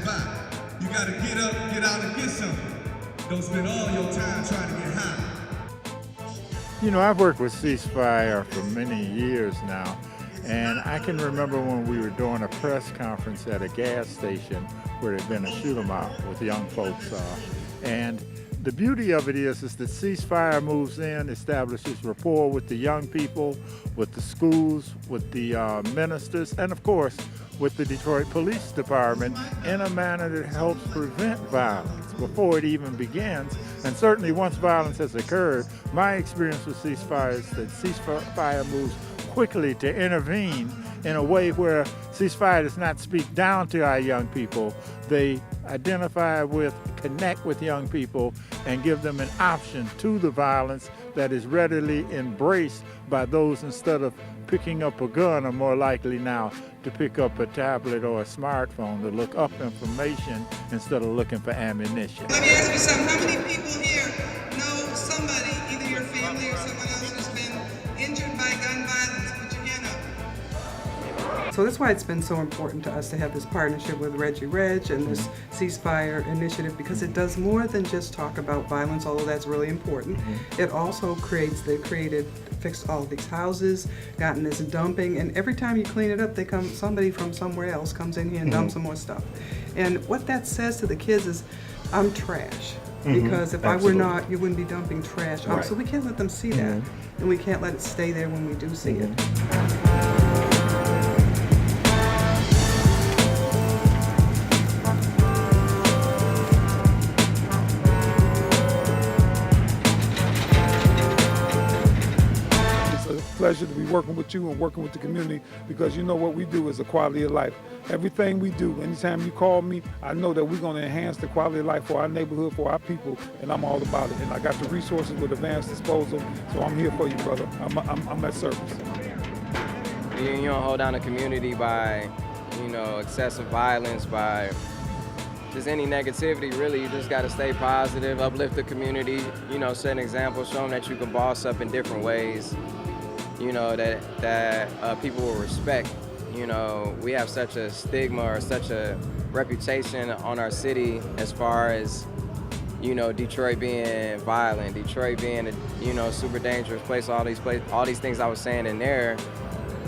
passing by. You gotta get up, get out and get something. Don't spend all your time trying to get high. You know, I've worked with CeaseFire for many years now, and I can remember when we were doing a press conference at a gas station where there'd been a shoot 'em out with young folks. And the beauty of it is that CeaseFire moves in, establishes rapport with the young people, with the schools, with the ministers, and of course, with the Detroit Police Department in a manner that helps prevent violence before it even begins. And certainly once violence has occurred, my experience with CeaseFire is that CeaseFire moves quickly to intervene in a way where CeaseFire does not speak down to our young people. They identify with, connect with young people, and give them an option to the violence that is readily embraced by those instead of picking up a gun are more likely now to pick up a tablet or a smartphone to look up information instead of looking for ammunition. Let me ask you something. How many people here know somebody, either your family or someone else, who's been injured by gun violence? Put your hand up. So that's why it's been so important to us to have this partnership with Reggie Reg and this CeaseFire initiative, because it does more than just talk about violence, although that's really important. It also fixed all of these houses, gotten this dumping, and every time you clean it up, somebody from somewhere else comes in here and dumps some more stuff. And what that says to the kids is, I'm trash. Because if I were not, you wouldn't be dumping trash. Right. So we can't let them see that, and we can't let it stay there when we do see it. Pleasure to be working with you and working with the community, because you know what we do is a quality of life. Everything we do, anytime you call me, I know that we're going to enhance the quality of life for our neighborhood, for our people, and I'm all about it. And I got the resources with advanced disposal, so I'm here for you, brother. I'm at service. You don't hold down the community by, excessive violence, by just any negativity, really. You just got to stay positive, uplift the community, set an example, show them that you can boss up in different ways. That people will respect. We have such a stigma or such a reputation on our city as far as, Detroit being violent, Detroit being a, super dangerous place, all these things I was saying in there.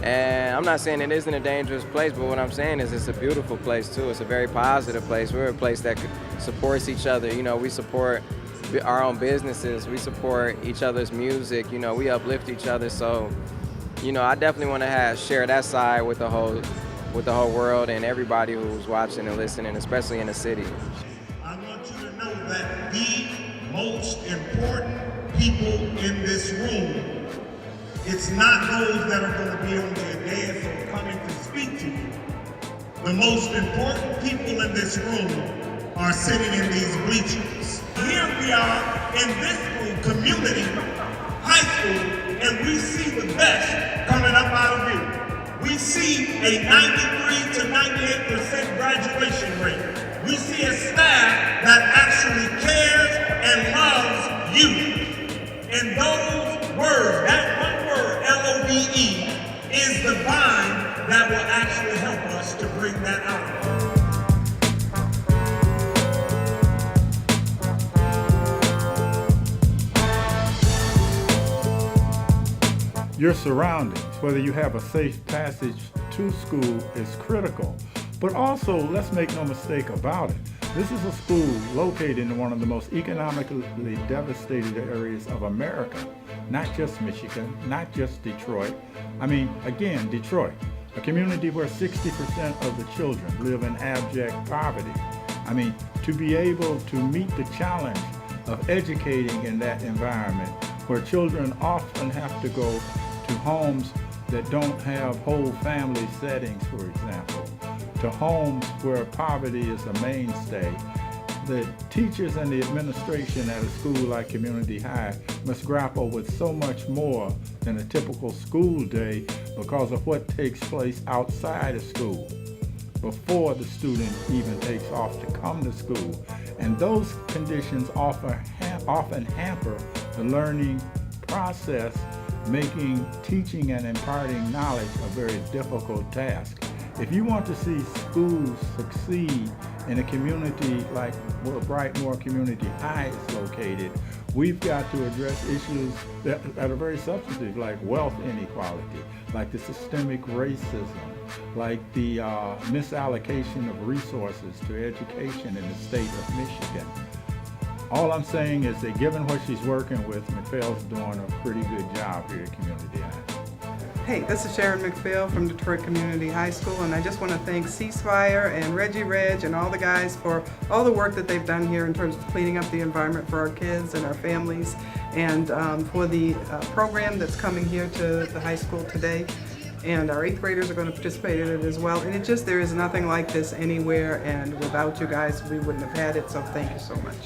And I'm not saying it isn't a dangerous place, but what I'm saying is it's a beautiful place too. It's a very positive place. We're a place that supports each other. We support our own businesses, we support each other's music, we uplift each other. So, I definitely want to share that side with the whole world and everybody who's watching and listening, especially in the city. I want you to know that the most important people in this room, it's not those that are going to be on the dais or coming to speak to you. The most important people in this room are sitting in these bleachers. Here we are in this school, community, high school, and we see the best coming up out of you. We see a 93 to 98% graduation rate. We see a staff that actually cares and loves you. And those words, that one word, L-O-V-E, is the vine that will actually help us to bring that out. Your surroundings, whether you have a safe passage to school, is critical. But also, let's make no mistake about it, this is a school located in one of the most economically devastated areas of America. Not just Michigan, not just Detroit. I mean, again, Detroit, a community where 60% of the children live in abject poverty. I mean, to be able to meet the challenge of educating in that environment where children often have to go to homes that don't have whole family settings, for example, to homes where poverty is a mainstay. The teachers and the administration at a school like Community High must grapple with so much more than a typical school day because of what takes place outside of school, before the student even takes off to come to school. And those conditions often hamper the learning process, making teaching and imparting knowledge a very difficult task. If you want to see schools succeed in a community like where Brightmoor Community High is located, we've got to address issues that are very substantive, like wealth inequality, like the systemic racism, like the misallocation of resources to education in the state of Michigan. All I'm saying is that given what she's working with, McPhail's doing a pretty good job here at Community High. Hey, this is Sharon McPhail from Detroit Community High School, and I just want to thank CeaseFire and Reggie Reg and all the guys for all the work that they've done here in terms of cleaning up the environment for our kids and our families, and for the program that's coming here to the high school today. And our 8th graders are going to participate in it as well. And there is nothing like this anywhere, and without you guys, we wouldn't have had it, so thank you so much.